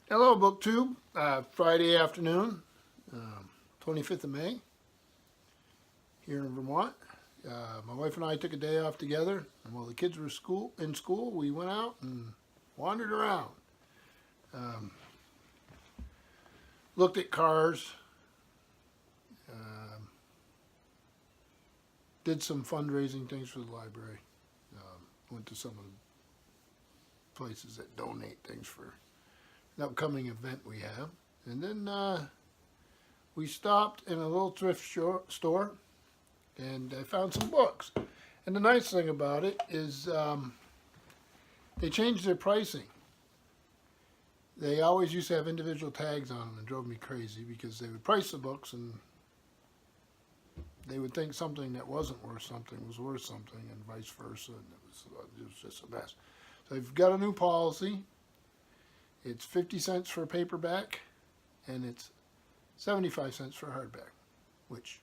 Hello, BookTube. Friday afternoon, 25th of May, here in Vermont. My wife and I took a day off together, and while the kids were in school, we went out and wandered around. Um, Looked at cars, did some fundraising things for the library. Went to some of the places that donate things for an upcoming event we have. And then we stopped in a little thrift store and I found some books. And the nice thing about it is they changed their pricing. They always used to have individual tags on them and drove me crazy because they would price the books and they would think something that wasn't worth something was worth something and vice versa. And it was just a mess. So they've got a new policy. It's 50 cents for a paperback and it's 75 cents for a hardback, which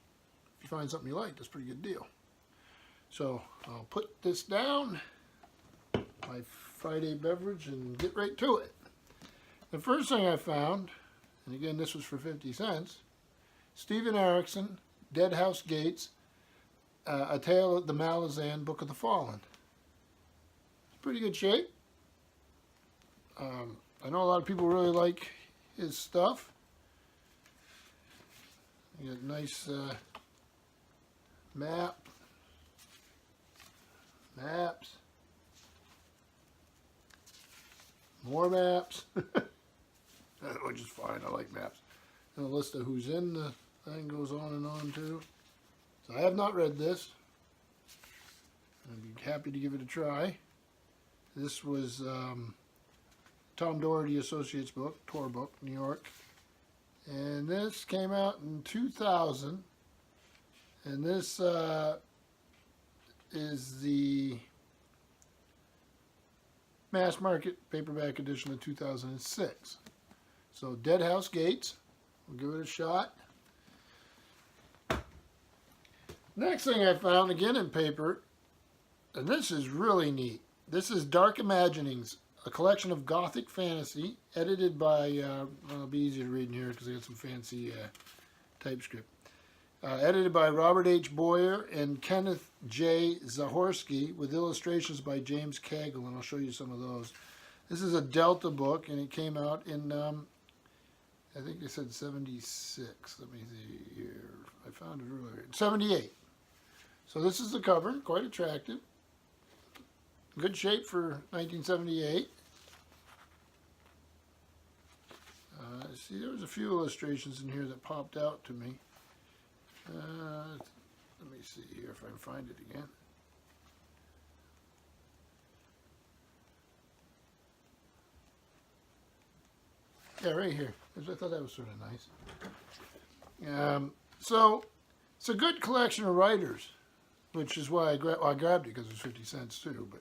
if you find something you like, that's a pretty good deal. So I'll put this down, my Friday beverage, and get right to it. The first thing I found, and again this was for 50 cents, Stephen Erickson, Dead House Gates, A Tale of the Malazan, Book of the Fallen. It's pretty good shape. I know a lot of people really like his stuff. You got a nice maps, more maps, which is fine. I like maps. And a list of who's in the thing goes on and on too. So I have not read this. I'd be happy to give it a try. This was Tom Doherty Associates book, tour book, New York. And this came out in 2000. And this is the mass market paperback edition of 2006. So Dead House Gates, we'll give it a shot. Next thing I found, again in paper, and this is really neat. This is Dark Imaginings, a collection of Gothic fantasy, edited by, it'll be easier to read in here because I got some fancy typescript. Edited by Robert H. Boyer and Kenneth J. Zahorsky, with illustrations by James Cagle, and I'll show you some of those. This is a Delta book, and it came out in, I think they said 76. Let me see here. I found it earlier. 78. So this is the cover, quite attractive. Good shape for 1978. See, there was a few illustrations in here that popped out to me. Let me see here if I can find it again. Yeah, right here. I thought that was sort of nice. So it's a good collection of writers, which is why I grabbed it because it was 50 cents too. But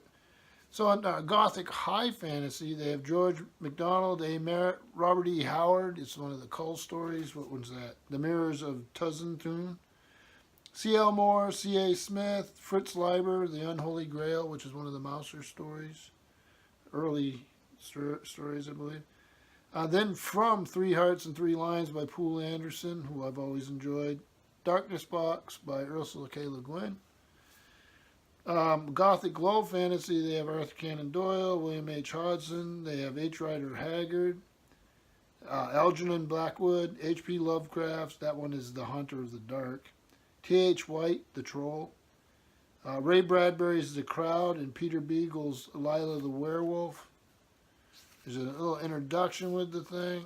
so on Gothic high fantasy, they have George MacDonald, A. Merritt, Robert E. Howard. It's one of the Cull stories. What one's that? The Mirrors of Tuzzantun. C.L. Moore, C.A. Smith, Fritz Leiber, The Unholy Grail, which is one of the Mouser stories. Early stories, I believe. Then From Three Hearts and Three Lines by Poole Anderson, who I've always enjoyed. Darkness Box by Ursula K. Le Guin. Gothic Low Fantasy, they have Arthur Conan Doyle, William H. Hodgson, they have H. Rider Haggard, Algernon Blackwood, H.P. Lovecraft, that one is The Hunter of the Dark, T.H. White, The Troll, Ray Bradbury's The Crowd, and Peter Beagle's Lila the Werewolf. There's a little introduction with the thing.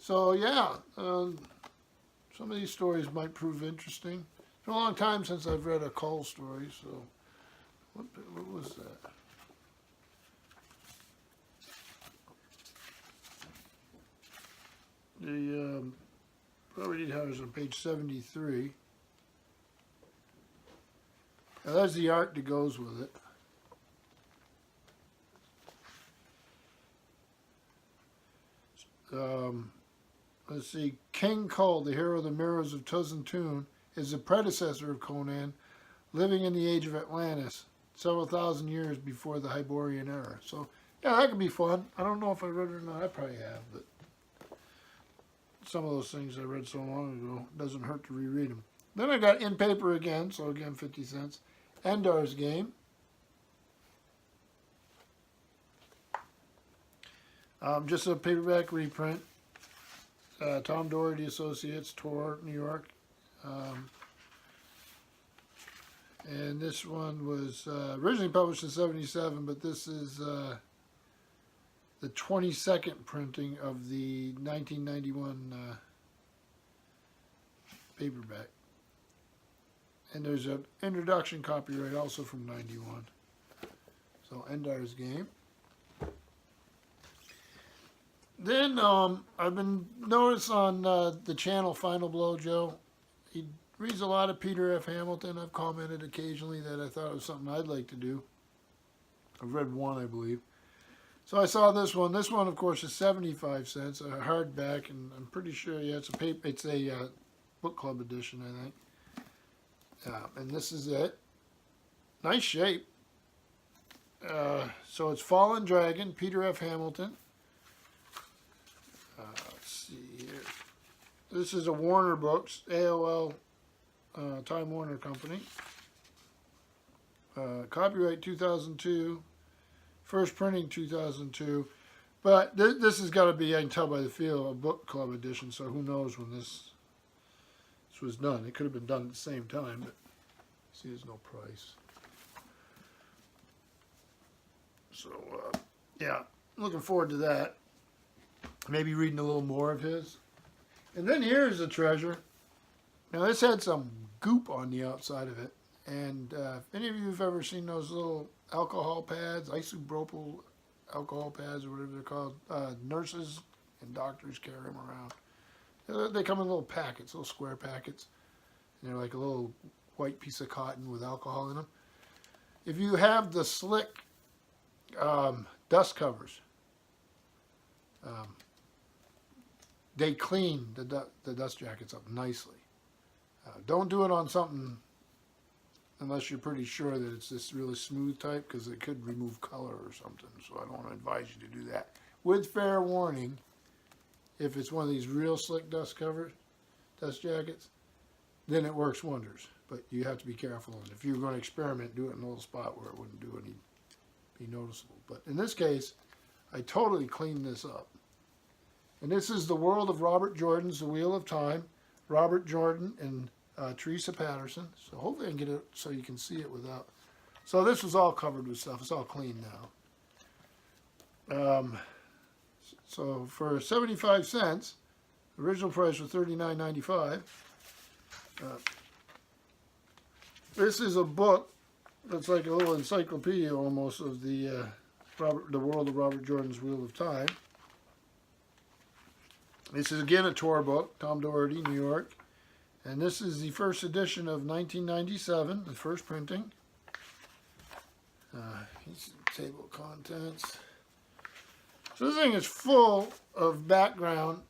So yeah, some of these stories might prove interesting. It's been a long time since I've read a Cull story, so what was that? The Robert Howard's on page 73. Now that's the art that goes with it. Let's see, King Kull, the hero of the Mirrors of Tuzzantun, is the predecessor of Conan, living in the age of Atlantis, several thousand years before the Hyborian era. So Yeah, that could be fun. I don't know if I read it or not. I probably have, but some of those things I read so long ago, it doesn't hurt to reread them. Then I got In Paper again, so again 50 cents. Endar's Game. Just a paperback reprint. Tom Doherty Associates, Tor, New York. And this one was originally published in '77, but this is the 22nd printing of the 1991 paperback. And there's an introduction copyright also from '91. So Endar's Game. Then I've been noticed on the channel Final Blow Joe. He reads a lot of Peter F. Hamilton. I've commented occasionally that I thought it was something I'd like to do. I've read one, I believe. So I saw this one. This one, of course, is 75 cents, a hardback, and I'm pretty sure, yeah, it's a book club edition, I think. And this is it. Nice shape. So it's Fallen Dragon, Peter F. Hamilton. Let's see here. This is a Warner Books, AOL, Time Warner Company. Copyright 2002. First printing 2002. But this has got to be, I can tell by the feel, a book club edition, so who knows when this was done. It could have been done at the same time, but see, there's no price. So, yeah, looking forward to that. Maybe reading a little more of his. And then here's a treasure. Now, this had some goop on the outside of it. And if any of you have ever seen those little alcohol pads, isopropyl alcohol pads or whatever they're called, nurses and doctors carry them around. They come in little packets, little square packets. And they're like a little white piece of cotton with alcohol in them. If you have the slick dust covers, they clean the dust jackets up nicely. Don't do it on something unless you're pretty sure that it's this really smooth type, because it could remove color or something. So I don't want to advise you to do that. With fair warning, if it's one of these real slick dust jackets, then it works wonders. But you have to be careful. And if you're going to experiment, do it in a little spot where it wouldn't be noticeable. But in this case, I totally cleaned this up. And this is The World of Robert Jordan's The Wheel of Time. Robert Jordan and Teresa Patterson. So hopefully I can get it so you can see it without. So this was all covered with stuff. It's all clean now. So for 75 cents, original price was $39.95. This is a book that's like a little encyclopedia almost of the World of Robert Jordan's Wheel of Time. This is again a Tor book, Tom Doherty, New York. And this is the first edition of 1997, the first printing. Here's the table of contents. So this thing is full of background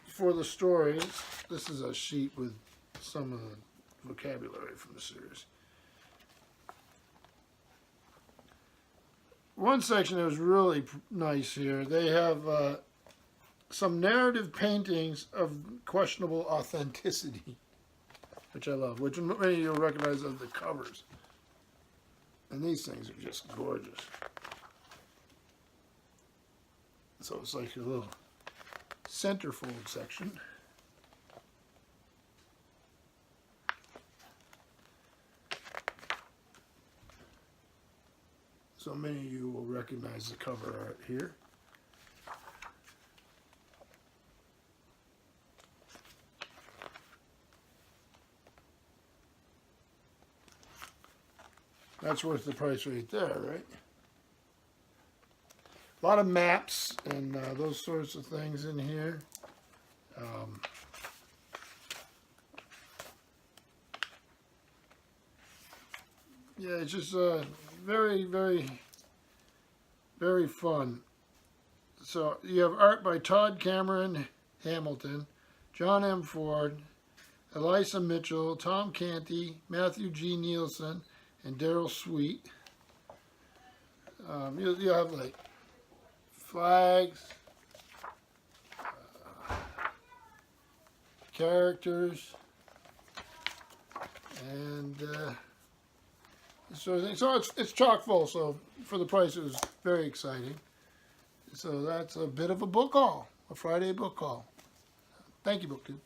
for the stories. This is a sheet with some of the vocabulary from the series. One section that was really nice here, they have some narrative paintings of questionable authenticity, which I love, which many of you will recognize as the covers. And these things are just gorgeous. So it's like a little centerfold section. So many of you will recognize the cover art here. That's worth the price right there, right? A lot of maps and those sorts of things in here. Yeah, it's just very, very, very fun. So you have art by Todd Cameron Hamilton, John M. Ford, Elisa Mitchell, Tom Canty, Matthew G. Nielsen, and Daryl Sweet. You'll have like flags, characters, and this sort of thing. So it's chock full. So for the price, it was very exciting. So that's a bit of a book haul, a Friday book haul. Thank you, BookTube.